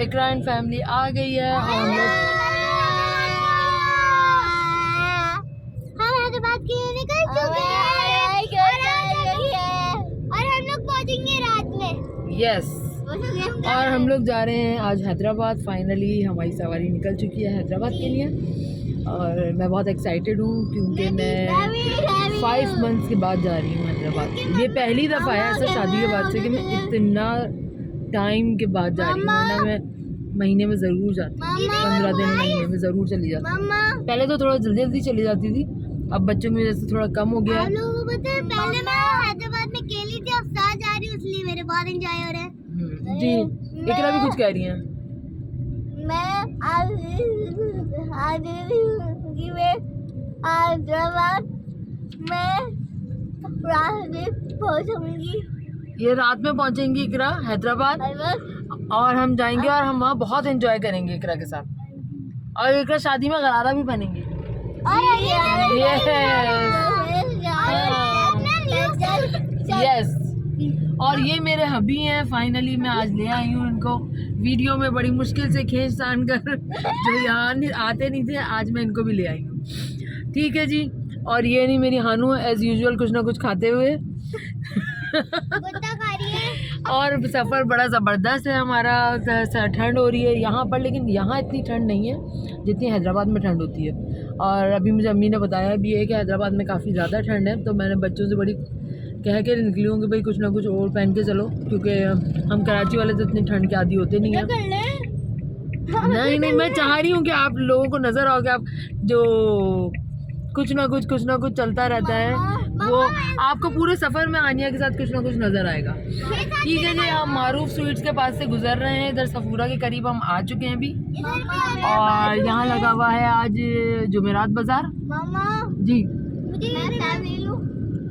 Iqra and family आ गई है और हम हैदराबाद के लिए निकल चुके हैं और हम लोग पहुंचेंगे रात में। यस, और हम लोग जा रहे हैं आज हैदराबाद। फाइनली हमारी सवारी निकल चुकी है हैदराबाद के लिए और मैं बहुत एक्साइटेड हूँ क्योंकि मैं 5 मंथ्स के बाद जा रही हूँ हैदराबाद। ये पहली दफ़ा है ऐसा शादी के बाद से कि मैं इतना टाइम के बाद जा रही हूँ, वरना मैं महीने में ज़रूर जाती, 15 दिन महीने में ज़रूर चली जाती। पहले तो थोड़ा जल्दी जल्दी चली जाती थी, अब बच्चों की वजह से थोड़ा कम हो गया है। पहले मैं हैदराबाद में अकेली थी, अब साथ जा रही हूँ, इसलिए मेरे बहुत एंजॉय हो रहा है। जी, इकरा भी कुछ कह रही हैं। मैं हैदराबाद में रात में पहुंचूंगी। ये रात में पहुंचेंगी इकरा हैदराबाद और हम जाएंगे और हम वहाँ बहुत एंजॉय करेंगे इकरा के साथ, और इकरा शादी में गरारा भी पहनेंगे। यस, और ये मेरे हबी हैं। फाइनली मैं आज ले आई हूँ इनको वीडियो में, बड़ी मुश्किल से खींच तान कर जो यहाँ आते नहीं थे, आज मैं इनको भी ले आई हूँ। ठीक है जी, और ये नहीं मेरी हानू एज यूजुअल कुछ ना कुछ खाते हुए और सफ़र बड़ा ज़बरदस्त है हमारा। ठंड हो रही है यहाँ पर, लेकिन यहाँ इतनी ठंड नहीं है जितनी हैदराबाद में ठंड होती है। और अभी मुझे अम्मी ने बताया भी है कि हैदराबाद में काफ़ी ज़्यादा ठंड है, तो मैंने बच्चों से बड़ी कह के निकली हूँ कि भाई कुछ ना कुछ और पहन के चलो, क्योंकि हम कराची वाले तो इतनी ठंड के आदी होते नहीं हैं। नहीं, मैं चाह रही हूँ कि आप लोगों को नज़र आओ कि आप जो कुछ ना कुछ चलता रहता है, वो आपको पूरे सफ़र में आनिया के साथ कुछ ना कुछ नज़र आएगा। ठीक है जी, हम मारूफ स्वीट्स के पास से गुजर रहे हैं, इधर सफूरा के करीब हम आ चुके हैं अभी, और यहाँ लगा हुआ है आज जुमेरात बाज़ार। जी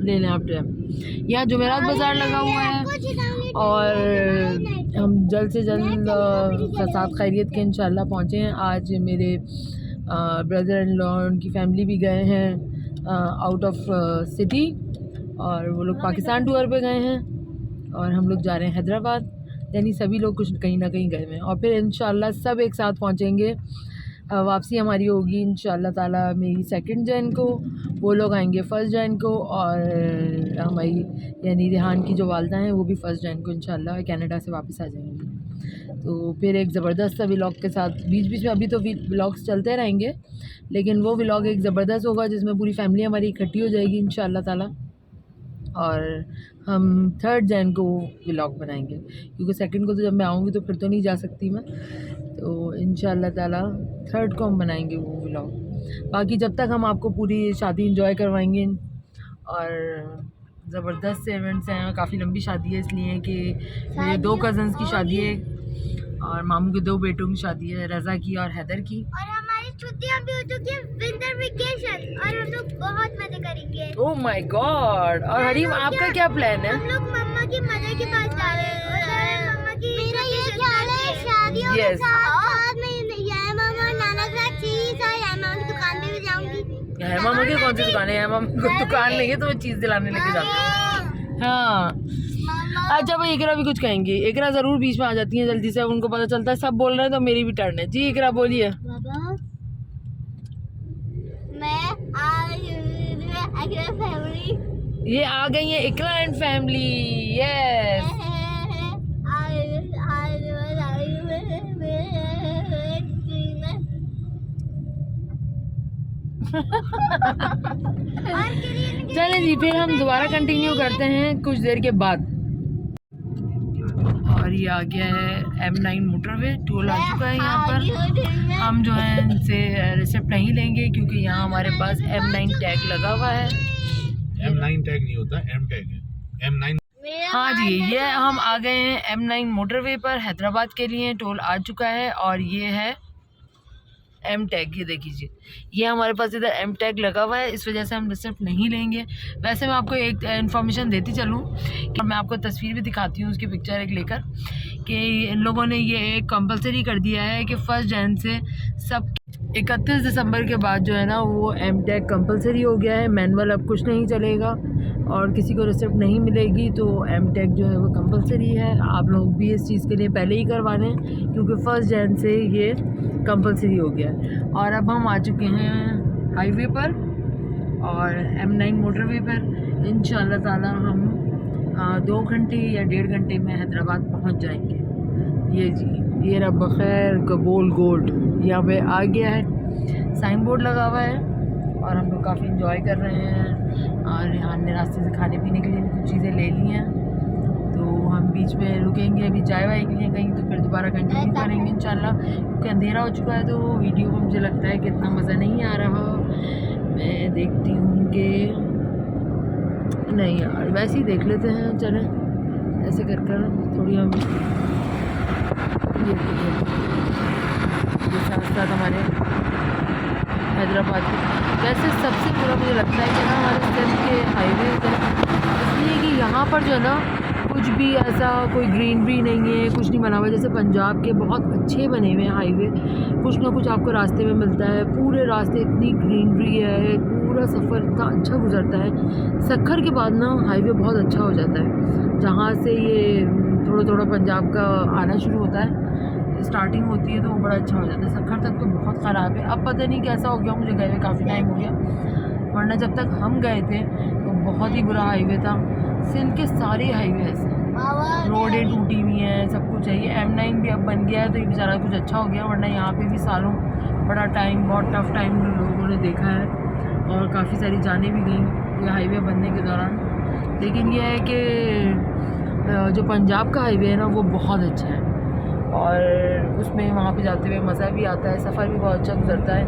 ले लें आप टाइम, यहाँ जुमेरात बाज़ार लगा हुआ है और हम जल्द से जल्द फसाद खैरियत के इंशाल्लाह पहुँचे हैं। आज मेरे ब्रदर इन लॉ उनकी फैमिली भी गए हैं आउट ऑफ सिटी, और वो लोग पाकिस्तान टूर पे गए हैं और हम लोग जा रहे हैं हैदराबाद। यानी सभी लोग कुछ कहीं ना कहीं गए हैं और फिर इंशाल्लाह सब एक साथ पहुँचेंगे। वापसी हमारी होगी इंशाल्लाह ताला मेरी 2 जन को, वो लोग आएंगे 1 जन को, और हमारी यानी रिहान की जो वालदा हैं वो भी 1 जन को इंशाल्लाह कनाडा से वापस आ जाएंगी। तो फिर एक ज़बरदस्त सा व्लॉग के साथ बीच बीच में, अभी तो व्लॉग्स चलते रहेंगे, लेकिन वो व्लॉग एक ज़बरदस्त होगा जिसमें पूरी फैमिली हमारी इकट्ठी हो जाएगी इंशाल्लाह ताला, और हम 3 जन को व्लॉग बनाएंगे, क्योंकि 2 को तो जब मैं आऊँगी तो फिर तो नहीं जा सकती मैं, तो इंशाल्लाह ताला 3 को हम बनाएंगे वो व्लॉग। बाकी जब तक हम आपको पूरी शादी एंजॉय करवाएंगे, और ज़बरदस्त से इवेंट्स हैं, काफ़ी लंबी शादी है इसलिए कि मेरे 2 कज़न्स की शादी है और मामू के 2 बेटों की शादी है, रज़ा की और हैदर की। और हमारी छुट्टियां भी हो चुकी है, विंटर वेकेशन, और हम लोग बहुत मजे करेंगे। Oh my God. और हरीम आपका क्या प्लान है? हम लोग मम्मा की मदर के पास जा रहे हैं। मम्मा की मेरा ये ख्याल है शादियों के साथ में मामा नाना के साथ चीज और मामा की दुकान पे भी जाऊंगी। मामा की कौन सी दुकान है? मामा को दुकान नहीं है तो मैं चीज़ दिलाने लेके जाती हूँ। हाँ अच्छा भाई, इकरा भी कुछ कहेंगी। इकरा ज़रूर बीच में आ जाती हैं जल्दी से, उनको पता चलता है सब बोल रहे हैं तो मेरी भी टर्न है। जी इकरा बोलिए। मैं फैमिली, ये आ गई है इकरा एंड फैमिली। यस चलें जी, फिर हम दोबारा कंटिन्यू करते हैं कुछ देर के बाद। और ये आ गया है M9 मोटरवे, टोल आ चुका है यहाँ पर। हम जो है इनसे रिसिप्ट नहीं लेंगे क्योंकि यहाँ हमारे पास M9 टैग लगा हुआ है। M9 टैग नहीं होता, M टैग है। M9। हाँ जी, ये हम आ गए हैं M9 मोटरवे पर हैदराबाद के लिए। टोल आ चुका है और ये है M टैग, ये देखिए ये हमारे पास इधर M टैग लगा हुआ है, इस वजह से हम रिसिप्ट नहीं लेंगे। वैसे मैं आपको एक इन्फॉर्मेशन देती चलूँ कि मैं आपको तस्वीर भी दिखाती हूँ उसकी पिक्चर एक लेकर, कि इन लोगों ने ये एक कंपलसरी कर दिया है कि 1 जन से सब 31 दिसंबर के बाद जो है ना वो एमटेक कंपलसरी हो गया है। मैनुअल अब कुछ नहीं चलेगा और किसी को रिसिप्ट नहीं मिलेगी, तो एमटेक जो है वो कंपलसरी है। आप लोग भी इस चीज़ के लिए पहले ही करवा लें क्योंकि 1 जनवरी से ये कंपलसरी हो गया है। और अब हम आ चुके हैं हाईवे पर और M9 मोटरवे पर। इंशाल्लाह ताला हम 2 घंटे या 1.5 घंटे में हैदराबाद पहुंच जाएंगे। ये जी, ये रब खैर कबूल गोल्ड यहाँ पे आ गया है, साइन बोर्ड लगा हुआ है और हम लोग काफ़ी इंजॉय कर रहे हैं। और यहाँ हमने रास्ते से खाने पीने के लिए भी कुछ चीज़ें ले ली हैं, तो हम बीच में रुकेंगे अभी चाय वाय के लिए कहीं, तो फिर दोबारा कंटिन्यू करेंगे इंशाल्लाह। क्योंकि अंधेरा हो चुका है तो वीडियो में मुझे लगता है कि इतना मज़ा नहीं आ रहा। मैं देखती हूँ कि नहीं यार, वैसे ही देख लेते हैं, चलें ऐसे कर थोड़ी हम ये साथ साथ हमारे हैदराबाद के। वैसे सबसे बुरा मुझे लगता है कि ना हमारे दिल्ली के हाईवे इसलिए कि यहाँ पर जो है ना कुछ भी ऐसा कोई ग्रीनरी नहीं है, कुछ नहीं बना हुआ। जैसे पंजाब के बहुत अच्छे बने हुए हैं हाईवे, कुछ ना कुछ आपको रास्ते में मिलता है, पूरे रास्ते इतनी ग्रीनरी है, पूरा सफ़र इतना अच्छा गुजरता है। सक्खर के बाद ना हाईवे बहुत अच्छा हो जाता है, जहाँ से ये थोड़ा थोड़ा पंजाब का आना शुरू होता है, स्टार्टिंग होती है तो वो बड़ा अच्छा हो जाता है। सक्खर तक तो बहुत ख़राब है, अब पता नहीं कैसा हो गया, मुझे गए हुए काफ़ी टाइम हो गया, वरना जब तक हम गए थे तो बहुत ही बुरा हाईवे था। सिंध के सारे हाईवे ऐसे रोडें टूटी हुई हैं, सब कुछ है। ये M9 भी अब बन गया है तो ये बेचारा कुछ अच्छा हो गया, वरना यहाँ पे भी सालों बड़ा टाइम, बहुत टफ टाइम लोगों ने देखा है और काफ़ी सारी जानें भी गई ये हाईवे बनने के दौरान। लेकिन ये है कि जो पंजाब का हाईवे है ना वो बहुत अच्छा है और उसमें वहाँ पे जाते हुए मज़ा भी आता है, सफ़र भी बहुत अच्छा गुजरता है।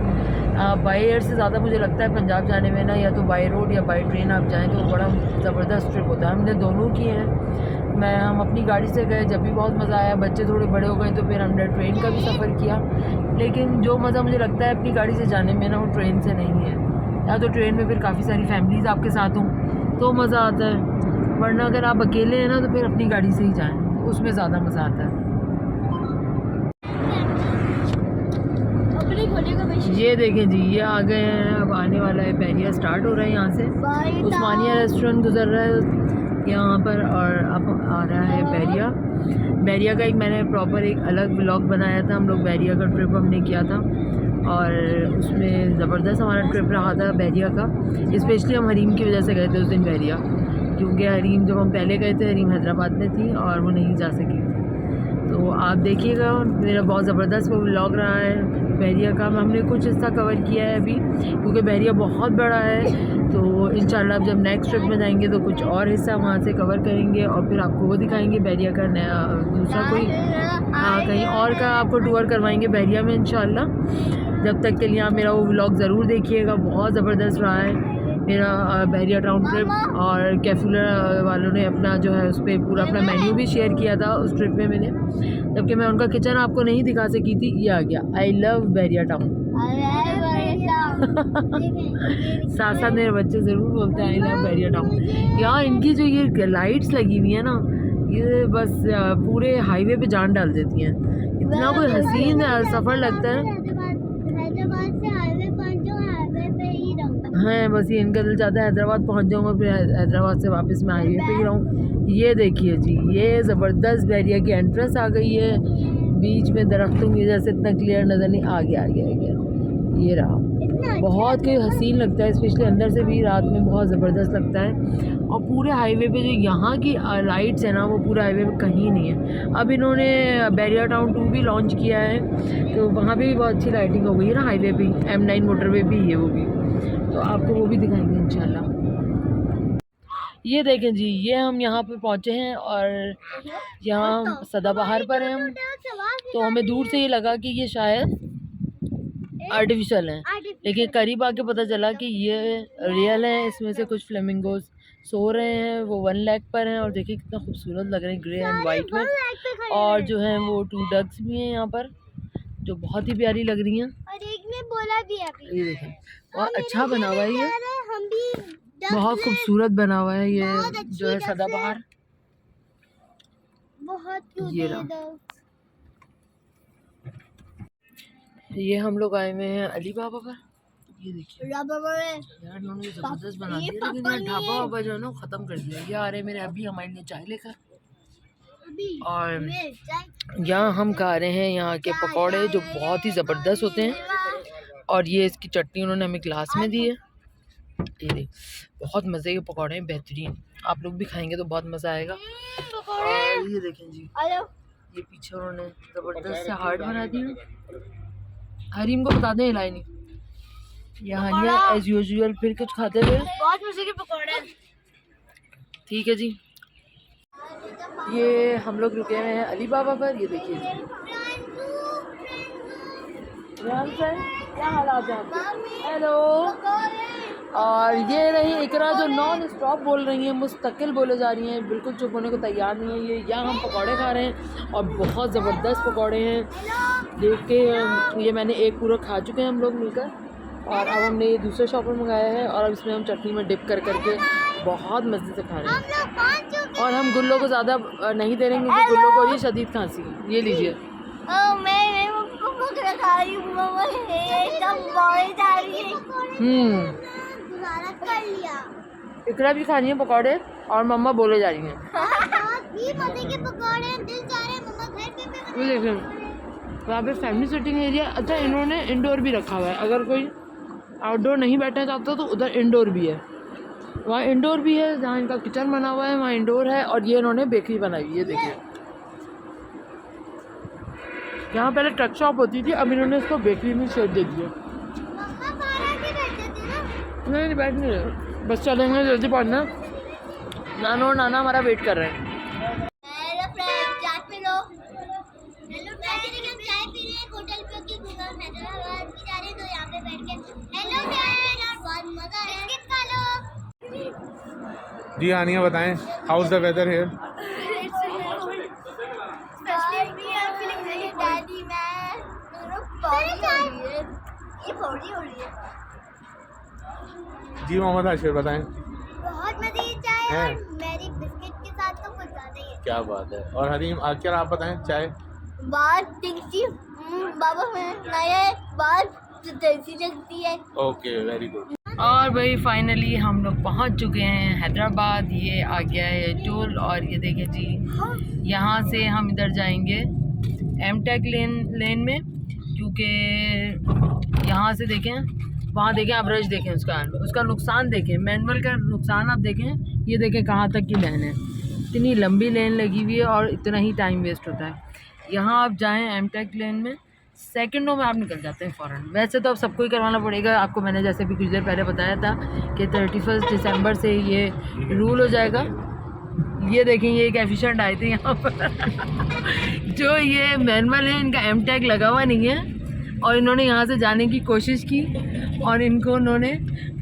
बाई एयर से ज़्यादा मुझे लगता है पंजाब जाने में ना, या तो बाई रोड या बाई ट्रेन आप जाएँ तो बड़ा ज़बरदस्त ट्रिप होता है। हमने दोनों किए हैं। हम अपनी गाड़ी से गए, जब भी बहुत मज़ा आया। बच्चे थोड़े बड़े हो गए तो फिर हमने ट्रेन का भी सफ़र किया, लेकिन जो मज़ा मुझे लगता है अपनी गाड़ी से जाने में ना वो ट्रेन से नहीं है। या तो ट्रेन में फिर काफ़ी सारी फैमिलीज़ आपके साथ हों तो मज़ा आता है, वरना अगर आप अकेले हैं ना तो फिर अपनी गाड़ी से ही जाएँ, उसमें ज़्यादा मज़ा आता है। ये देखें जी, ये आ गए हैं, अब आने वाला है बैरिया, स्टार्ट हो रहा है यहाँ से। उस्मानिया रेस्टोरेंट गुजर रहा है यहाँ पर और अब आ रहा है बैरिया। बैरिया का एक मैंने प्रॉपर एक अलग व्लॉग बनाया था, हम लोग बैरिया का ट्रिप हमने किया था और उसमें ज़बरदस्त हमारा ट्रिप रहा था बैरिया का। स्पेशली हम हरीम की वजह से गए थे उस दिन बैरिया, क्योंकि हरीम जब हम पहले गए थे हरीम हैदराबाद में थी और वो नहीं जा सकी थी। तो आप देखिएगा, मेरा बहुत ज़बरदस्त वो व्लॉग रहा है बैरिया का। हमने कुछ हिस्सा कवर किया है अभी, क्योंकि बैरिया बहुत बड़ा है, तो इंशाल्लाह जब नेक्स्ट ट्रिप में जाएंगे तो कुछ और हिस्सा वहाँ से कवर करेंगे और फिर आपको वो दिखाएंगे बैरिया का नया दूसरा कोई कहीं और का आपको टूर करवाएंगे बैरिया में इंशाल्लाह। जब तक के लिए आप मेरा वो व्लॉग ज़रूर देखिएगा, बहुत ज़बरदस्त रहा है मेरा बैरिया टाउन ट्रिप। और कैफुलर वालों ने अपना जो है उस पर पूरा अपना मेन्यू भी शेयर किया था उस ट्रिप में मैंने, जबकि मैं उनका किचन आपको नहीं दिखा सकी थी। ये आ गया, आई लव बैरिया टाउन। साथ साथ मेरे बच्चे ज़रूर बोलते हैं आई लव बैरिया टाउन। यार इनकी जो ये लाइट्स लगी हुई है ना, ये बस पूरे हाईवे पे जान डाल देती हैं, इतना कोई हसीन सफ़र लगता है। हाँ बस ये इनका दिल चाहता है हैदराबाद पहुंच जाऊँगा, फिर हैदराबाद से वापस मैं हाईवे पे ही रहूँ। ये देखिए जी, ये ज़बरदस्त बैरिया की एंट्रेंस आ गई है, बीच में दरख्तों की वजह से इतना क्लियर नज़र नहीं आ गया। ये रहा, बहुत कोई हसीन लगता है, स्पेशली अंदर से भी रात में बहुत ज़बरदस्त लगता है। और पूरे हाईवे पे जो यहाँ की लाइट्स है ना वो पूरे हाईवे पे कहीं नहीं है। अब इन्होंने बैरिया टाउन 2 भी लॉन्च किया है, तो वहाँ पे भी बहुत अच्छी लाइटिंग हो गई है ना हाईवे पे। M9 मोटरवे भी है वो भी, तो आपको वो भी दिखाएंगे इंशाल्लाह। ये देखें जी, ये हम यहाँ पे पहुँचे हैं और यहाँ सदाबहार पर हैं हम, तो हमें दूर से ये लगा कि ये शायद आर्टिफिशियल हैं, लेकिन करीब आके पता चला कि ये रियल हैं। इसमें से कुछ फ्लेमिंगोज सो रहे हैं, वो 1 लाख पर हैं और देखिए कितना खूबसूरत लग रहे हैं ग्रे एंड वाइट में। और जो है वो 2 डक्स भी हैं यहाँ पर जो बहुत ही प्यारी लग रही हैं, और एक ने बोला भी अभी। ये देखें बहुत अच्छा बना हुआ है, ये बहुत खूबसूरत बना हुआ है ये जो है सदाबहार। बहुत ये रहा, ये हम लोग आए हुए हैं अली बाबा पर। ये देखिए यार इन्होंने ज़बरदस्त बना दिया, लेकिन ये ढाबा वाबा जो है ना ख़त्म कर दिया। ये आ रहे हैं मेरे अभी हमारे लिए चाय लेकर, और यहाँ हम खा रहे हैं यहाँ के पकौड़े जो बहुत ही ज़बरदस्त होते हैं। और ये इसकी चटनी उन्होंने हमें ग्लास में दी है। ये देख बहुत मज़े के पकौड़े हैं, बेहतरीन। आप लोग भी खाएंगे तो बहुत मज़ा आएगा। और ये देखें जी, ये पीछे उन्होंने ज़बरदस्त से हार्ट बना दिए। हरीम को बता दें हिलाई नहीं। यहाँ एज यूजुअल फिर कुछ खाते हुए बहुत मजे के पकौड़े। ठीक है जी। ये हम लोग रुके हुए हैं अली बाबा पर। ये देखिए जी, क्या हालात है आपके? हेलो। और ये रही इकरा जो नॉन स्टॉप बोल रही हैं, मुस्तकिल बोले जा रही हैं, बिल्कुल चुप होने को तैयार नहीं है। ये यहाँ हम पकौड़े खा रहे हैं और बहुत ज़बरदस्त पकौड़े हैं। देख के ये मैंने एक पूरा खा चुके हैं हम लोग मिलकर, और अब हमने ये दूसरे शॉप में मंगाया है और अब इसमें हम चटनी में डिप कर करके बहुत मज़े से खा रहे हैं। और हम गुल्लो को ज़्यादा नहीं दे रहे क्योंकि गुल्लो को ये शदीद खांसी है। ये लीजिए। इकरा भी खा रही है पकौड़े और मम्मा बोले जा रही हैं। ये देखिए वहाँ पे फैमिली सिटिंग एरिया। अच्छा इन्होंने इंडोर भी रखा हुआ है, अगर कोई आउटडोर नहीं बैठना चाहता तो उधर इंडोर भी है। वहाँ इंडोर भी है, जहाँ इनका किचन बना हुआ है वहाँ इंडोर है। और ये इन्होंने बेकरी बनाई हुई है। देखिए यहाँ पहले ट्रक शॉप होती थी, अब इन्होंने इसको बेकरी में शेड दे दिया। नहीं बैठ नहीं रहे, बस चलेंगे जल्दी पहुँचना। नाना और नाना हमारा वेट कर रहे हैं। जी आनिया बताएं, how is the weather here? जी मोहम्मद आशिर बताएं। बहुत मजे की चाय है, और मेरी बिस्किट के साथ तो कुछ ज्यादा ही है। क्या बात है। और हरीम आखिर आप बताएं चाय। बहुत टेस्टी बाबा में नया बहुत टेस्टी लगती है। Okay very good. और भाई फाइनली हम लोग पहुंच चुके हैं हैदराबाद। ये आ गया है टोल, और ये देखिए जी यहाँ से हम इधर जाएंगे एमटेक लेन में, क्योंकि यहाँ से देखें वहाँ देखें आप रश देखें, उसका नुकसान देखें, मैनुअल का नुकसान आप देखें। ये देखें कहाँ तक की लेन है, इतनी लंबी लेन लगी हुई है और इतना ही टाइम वेस्ट होता है। यहाँ आप जाएँ एमटेक लेन में, सेकंडों में आप निकल जाते हैं फ़ौरन। वैसे तो अब सबको ही करवाना पड़ेगा आपको, मैंने जैसे भी कुछ देर पहले बताया था कि 31 दिसंबर से ये रूल हो जाएगा। ये देखें ये एक एफिशिएंट आए थे यहाँ पर जो ये मैनुअल है इनका एम टैग लगा हुआ नहीं है, और इन्होंने यहाँ से जाने की कोशिश की और इनको उन्होंने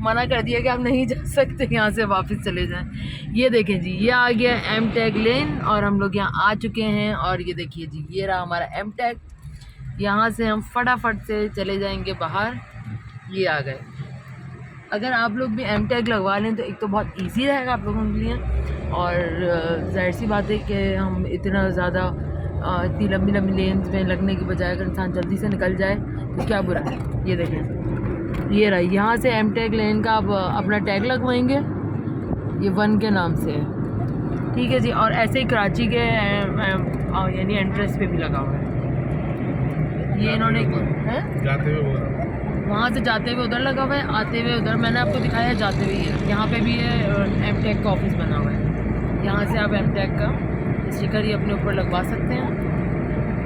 मना कर दिया कि आप नहीं जा सकते, यहाँ से वापस चले जाएं। ये देखें जी ये आ गया एम टैग लेन और हम लोग यहाँ आ चुके हैं। और ये देखिए जी ये रहा हमारा एम टैग। यहाँ से हम फटाफट से चले जाएंगे बाहर। ये आ गए। अगर आप लोग भी एम टैग लगवा लें तो एक तो बहुत इजी रहेगा आप लोगों के लिए, और जाहिर सी बात है कि हम इतना ज़्यादा इतनी लंबी लंबी लेन्स में लगने की बजाय अगर इंसान जल्दी से निकल जाए तो क्या बुरा है। ये देखें ये रहा, यहाँ से एम टैग लेन का आप अपना टैग लगवाएंगे, ये 1 के नाम से है, ठीक है जी। और ऐसे ही कराची के यानी एंट्रेंस पे भी लगा हुआ है। ये इन्होंने जाते हुए वहाँ से जाते हुए उधर लगा हुआ है, आते हुए उधर। मैंने आपको दिखाया जाते हुए है। यहाँ पे भी है एम टैग का ऑफिस बना हुआ है, यहाँ से आप एम टैग का स्टिकर ही अपने ऊपर लगवा सकते हैं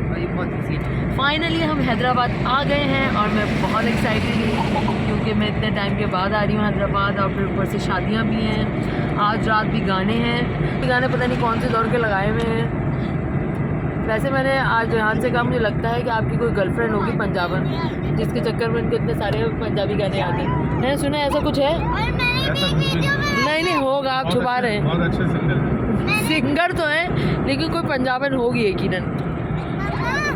और ये बहुत ईजी है। फाइनली हम हैदराबाद आ गए हैं और मैं बहुत एक्साइटेड हूँ क्योंकि मैं इतने टाइम के बाद आ रही हूँ हैदराबाद, और फिर ऊपर से शादियाँ भी हैं, आज रात भी गाने हैं। गाने पता नहीं कौन से दौर के लगाए हुए हैं। वैसे मैंने आज यहाँ से कहा मुझे लगता है कि आपकी कोई गर्लफ्रेंड होगी पंजाबन, जिसके चक्कर में इनको इतने सारे पंजाबी गाने आते हैं। मैंने सुना ऐसा कुछ है? नहीं होगा, आप छुपा रहे हैं। बहुत अच्छे सिंगर तो हैं लेकिन कोई पंजाबन होगी यकीनन।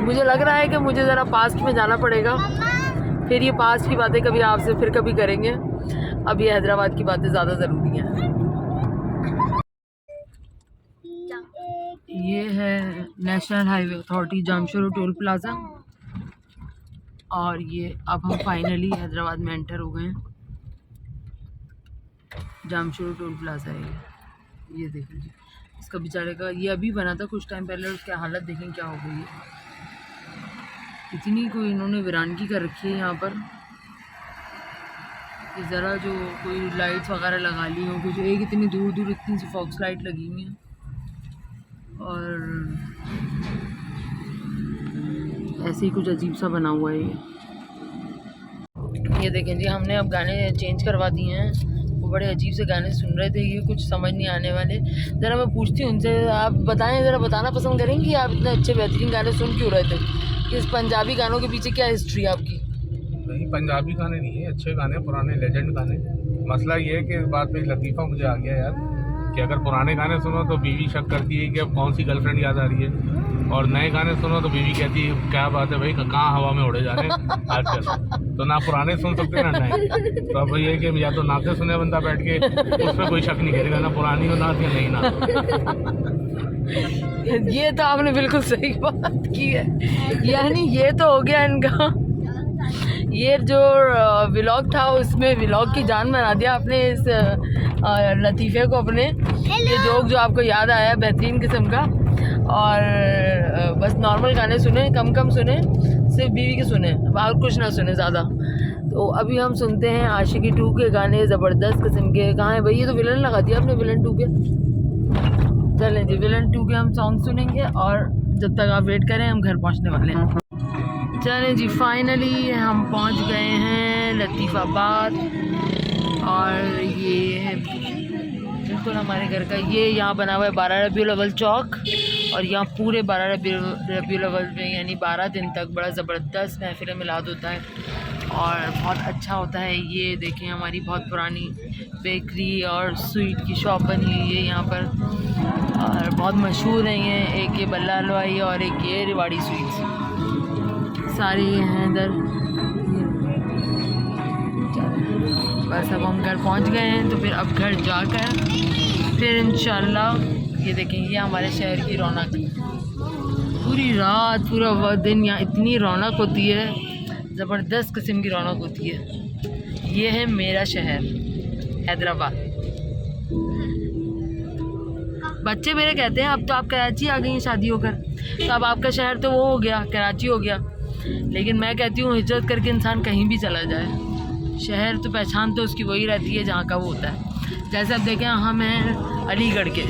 मुझे लग रहा है कि मुझे ज़रा पास्ट में जाना पड़ेगा, फिर ये पास्ट की बातें कभी आपसे फिर कभी करेंगे। अब ये हैदराबाद की बातें ज़्यादा ज़रूरी हैं। ये है national highway authority Jamshoro toll plaza, और ये अब हम फाइनली हैदराबाद में एंटर हो गए हैं। जामशेद टोल प्लाजा है ये देख लीजिए। इसका बेचारे का ये अभी बना था कुछ टाइम पहले, उसकी हालत देखें क्या हो गई है। इतनी कोई इन्होंने वीरानगी कर रखी है यहाँ पर कि ज़रा जो कोई लाइट्स वगैरह लगा ली हो कुछ, एक इतनी दूर दूर इतनी सी फॉक्स लाइट लगी हुई है। और ऐसे ही कुछ अजीब सा बना हुआ है ये देखें जी। हमने अब गाने चेंज करवा दिए हैं, वो बड़े अजीब से गाने सुन रहे थे, ये कुछ समझ नहीं आने वाले। ज़रा मैं पूछती हूँ उनसे, आप बताएं, ज़रा बताना पसंद करेंगे कि आप इतने अच्छे बेहतरीन गाने सुन क्यों रहे थे? इस पंजाबी गानों के पीछे क्या हिस्ट्री है आपकी? नहीं, पंजाबी गाने नहीं है, अच्छे गाने, पुराने लेजेंड गाने। मसला ये है कि इस बात पे लतीफ़ा मुझे आ गया यार कि अगर पुराने गाने सुनो तो बीवी शक करती है कि अब कौन सी गर्लफ्रेंड याद आ रही है, और नए गाने सुनो तो बीवी कहती है क्या बात है भाई, कहाँ हवा में उड़े जा रहे हैं आजकल, तो ना पुराने सुन सकते ना नए। तो अब ये कि या तो नाते सुने बंदा बैठ के, उस पर कोई शक नहीं करेगा, ना पुरानी हो नात या नई नात। ये तो आपने बिल्कुल सही बात की है। यानी ये तो हो गया इनका, ये जो व्लॉग था उसमें व्लॉग की जान बना दिया आपने इस लतीफ़े को अपने, ये जोक जो आपको याद आया बेहतरीन किस्म का। और बस नॉर्मल गाने सुने, कम सुने, सिर्फ बीवी के सुने, और कुछ ना सुने ज़्यादा। तो अभी हम सुनते हैं आशिकी 2 के गाने, ज़बरदस्त किस्म के। कहाँ है भाई, ये तो विलन लगा दिया आपने विलन 2 के। चलें जी, विलन 2 के हम सॉन्ग सुनेंगे, और जब तक आप वेट करें हम घर पहुँचने वाले हैं। चलें जी, फाइनली हम पहुँच गए हैं लतीफ़ाबाद, और ये है बिल्कुल हमारे घर का, ये यहाँ बना हुआ है 12 रबीउल अव्वल चौक। और यहाँ पूरे 12 रबीउल अव्वल में यानी 12 दिन तक बड़ा ज़बरदस्त महफिल मिलाद होता है और बहुत अच्छा होता है। ये देखें हमारी बहुत पुरानी बेकरी और स्वीट की शॉप बनी हुई है यहाँ पर, और बहुत मशहूर है ये। एक ये बल्ला हलवाई और एक ये रिवाड़ी स्वीट्स, सारे ये हैं इधर। बस अब हम घर पहुँच गए हैं, तो फिर अब घर जाकर फिर इंशाल्लाह ये देखें, ये हमारे शहर की रौनक। पूरी रात पूरा दिन यहाँ इतनी रौनक होती है, ज़बरदस्त किस्म की रौनक होती है। ये है मेरा शहर हैदराबाद। बच्चे मेरे कहते हैं अब तो आप कराची आ गई हैं शादी होकर, तो अब आपका शहर तो वो हो गया, कराची हो गया। लेकिन मैं कहती हूँ हिजरत करके इंसान कहीं भी चला जाए, शहर तो पहचान तो उसकी वही रहती है जहाँ का वो होता है। जैसे अब देखें हम हैं अलीगढ़ के,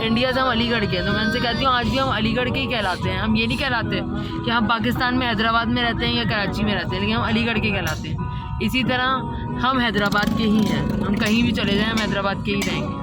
इंडिया से हम अलीगढ़ के, तो मैं उनसे कहती हूँ आज भी हम अलीगढ़ के ही कहलाते हैं। हम ये नहीं कहलाते कि हम पाकिस्तान में हैदराबाद में रहते हैं या कराची में रहते हैं, लेकिन हम अलीगढ़ के कहलाते हैं। इसी तरह हम हैदराबाद के ही हैं, हम कहीं भी चले जाएं हम हैदराबाद के ही रहेंगे।